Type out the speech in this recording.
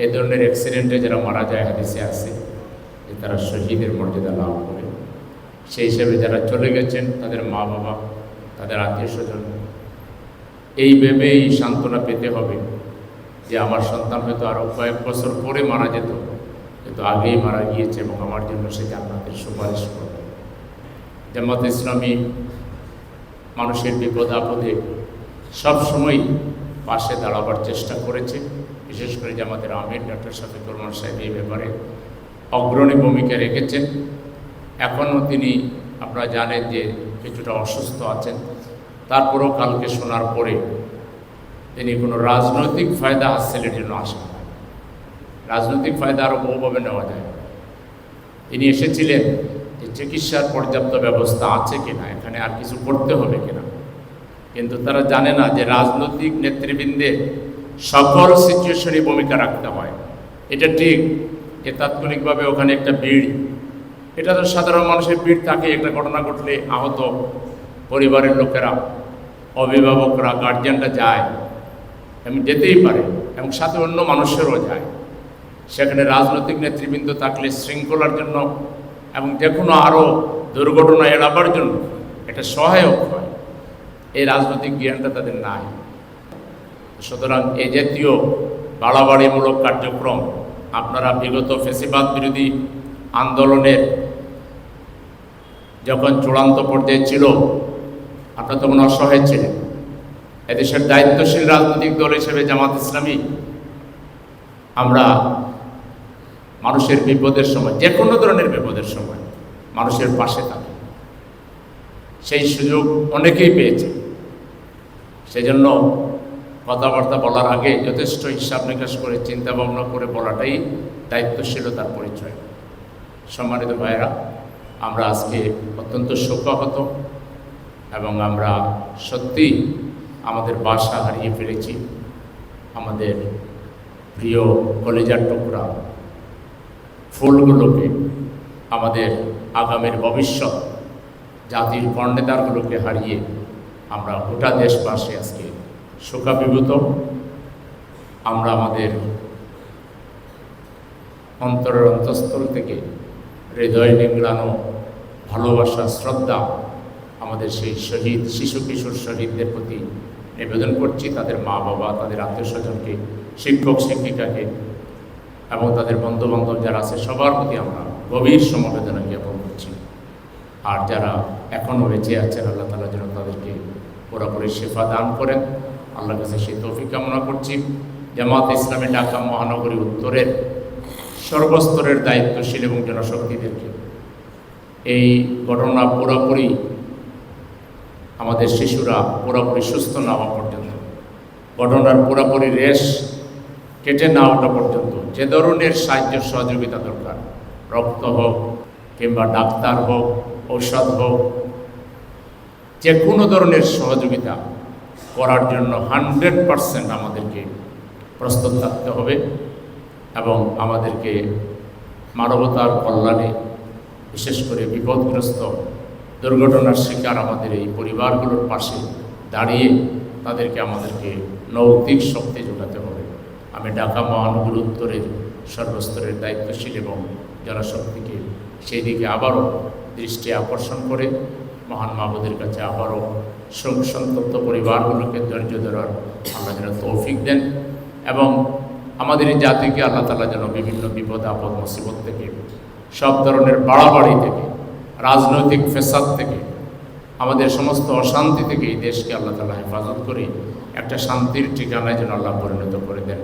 এই ধরনের অ্যাক্সিডেন্টে যারা মারা যায় হাদিসে আছে যে তারা শহীদের মর্যাদা লাভ করে। সেই হিসেবে যারা চলে গেছেন তাদের মা বাবা, তাদের আত্মীয় স্বজন এই ভেবেই সান্ত্বনা পেতে হবে যে আমার সন্তান হয়তো আরও কয়েক বছর পরে মারা যেত, কিন্তু আগেই মারা গিয়েছে এবং আমার জন্য সে জান্নাতের সুপারিশ করবে। জামাত ইসলামী মানুষের বিপদ আপদে সবসময় পাশে দাঁড়াবার চেষ্টা করেছে। বিশেষ করে জামাতের আমির ডক্টর শফিকুর রহমান সাহেব এই ব্যাপারে অগ্রণী ভূমিকা রেখেছেন। এখনও তিনি, আপনারা জানেন যে কিছুটা অসুস্থ আছেন, তারপরেও কালকে শোনার পরে তিনি কোনো রাজনৈতিক ফায়দা হাসিলের জন্য আসেন না। রাজনৈতিক ফায়দা আরও বহুভাবে নেওয়া যায়। তিনি এসেছিলেন যে চিকিৎসার পর্যাপ্ত ব্যবস্থা আছে কিনা, এখানে আর কিছু করতে হবে কিনা, কিন্তু তারা জানে না যে রাজনৈতিক নেতৃবৃন্দের সকল সিচুয়েশনে ভূমিকা রাখতে হয়। এটা ঠিক যে তাৎক্ষণিকভাবে ওখানে একটা ভিড়, এটা তো সাধারণ মানুষের ভিড় থাকে। একটা ঘটনা ঘটলে আহত পরিবারের লোকেরা, অভিভাবকরা, গার্জিয়ানরা যায় এবং যেতেই পারে, এবং সাথে অন্য মানুষেরও যায়। সেখানে রাজনৈতিক নেতৃবৃন্দ থাকলে শৃঙ্খলার জন্য এবং যে কোনো আরও দুর্ঘটনা এড়াবার জন্য এটা সহায়ক হয়। এই রাজনৈতিক জ্ঞানটা তাদের নাই। সুতরাং এই জাতীয় বাড়াবাড়িমূলক কার্যক্রম আপনারা বিগত ফ্যাসিবাদ বিরোধী আন্দোলনের যখন চূড়ান্ত পর্যায়ে ছিল, আপনারা তখন অসহায় ছিলেন। এদেশের দায়িত্বশীল রাজনৈতিক দল হিসেবে জামাত ইসলামী আমরা মানুষের বিপদের সময়, যে কোনো ধরনের বিপদের সময় মানুষের পাশে থাকি। সেই সুযোগ অনেকেই পেয়েছে। সেজন্য কথাবার্তা বলার আগে যথেষ্ট হিসাব নিকাশ করে চিন্তা ভাবনা করে বলাটাই দায়িত্বশীলতার পরিচয়। সম্মানিত ভাইয়েরা, আমরা আজকে অত্যন্ত শোকাহত এবং আমরা সত্যি আমাদের বাসা হারিয়ে ফেলেছি। আমাদের প্রিয় কলেজার টুকরা ফুলগুলোকে, আমাদের আগামীর ভবিষ্যৎ জাতির কর্ণধারগুলোকে হারিয়ে আমরা গোটা দেশবাসী আজকে শোকাভিভূত। আমরা আমাদের অন্তরের অন্তঃস্থল থেকে হৃদয় নিংড়ানো ভালোবাসা, শ্রদ্ধা আমাদের সেই শহীদ শিশু কিশোর শহীদদের প্রতি নিবেদন করছি। তাদের মা বাবা, তাদের আত্মীয় স্বজনকে, শিক্ষক শিক্ষিকাকে এবং তাদের বন্ধুবান্ধব যারা আছে সবার প্রতি আমরা গভীর সমবেদনা জ্ঞাপন করছি। আর যারা এখনও বেঁচে আছেন, আল্লাহ তাআলা যেন তাদেরকে পুরোপুরি শেফা দান করেন, আল্লাহর কাছে সেই তৌফিক কামনা করছি। জামাত ইসলামী ঢাকা মহানগরী উত্তরের সর্বস্তরের দায়িত্বশীল এবং জনশক্তিদেরকে এই ঘটনা পুরোপুরি আমাদের শিশুরা পুরোপুরি সুস্থ না হওয়া পর্যন্ত, ঘটনার পুরোপুরি রেশ কেটে না ওঠা পর্যন্ত যে ধরনের সাহায্য সহযোগিতা দরকার, রক্ত হোক কিংবা ডাক্তার হোক, ঔষধ হোক, যে কোনো ধরনের সহযোগিতা করার জন্য 100% আমাদেরকে প্রস্তুত থাকতে হবে এবং আমাদেরকে মানবতার কল্যাণে, বিশেষ করে বিপদগ্রস্ত দুর্ঘটনার শিকার আমাদের এই পরিবারগুলোর পাশে দাঁড়িয়ে আমাদেরকে নৈতিক শক্তি যোগাতে হবে। আমি ঢাকা মহানগর উত্তরের সর্বস্তরের দায়িত্বশীল এবং জনশক্তিকে সেই দিকে আবারও দৃষ্টি আকর্ষণ করে মহান মাহবুদের কাছে আবারও সন্তপ্ত পরিবারগুলোকে ধৈর্য ধরার আল্লাহ যেন তৌফিক দেন এবং আমাদের এই জাতিকে আল্লাহ তাআলা যেন বিভিন্ন বিপদ আপদ মুসিবত থেকে, সব ধরনের বাড়াবাড়ি থেকে, রাজনৈতিক ফেসাদ থেকে, আমাদের সমস্ত অশান্তি থেকে এই দেশকে আল্লাহ তাআলা হেফাজত করে একটা শান্তির ঠিকানায় যেন আল্লাহ পরিণত করে দেন।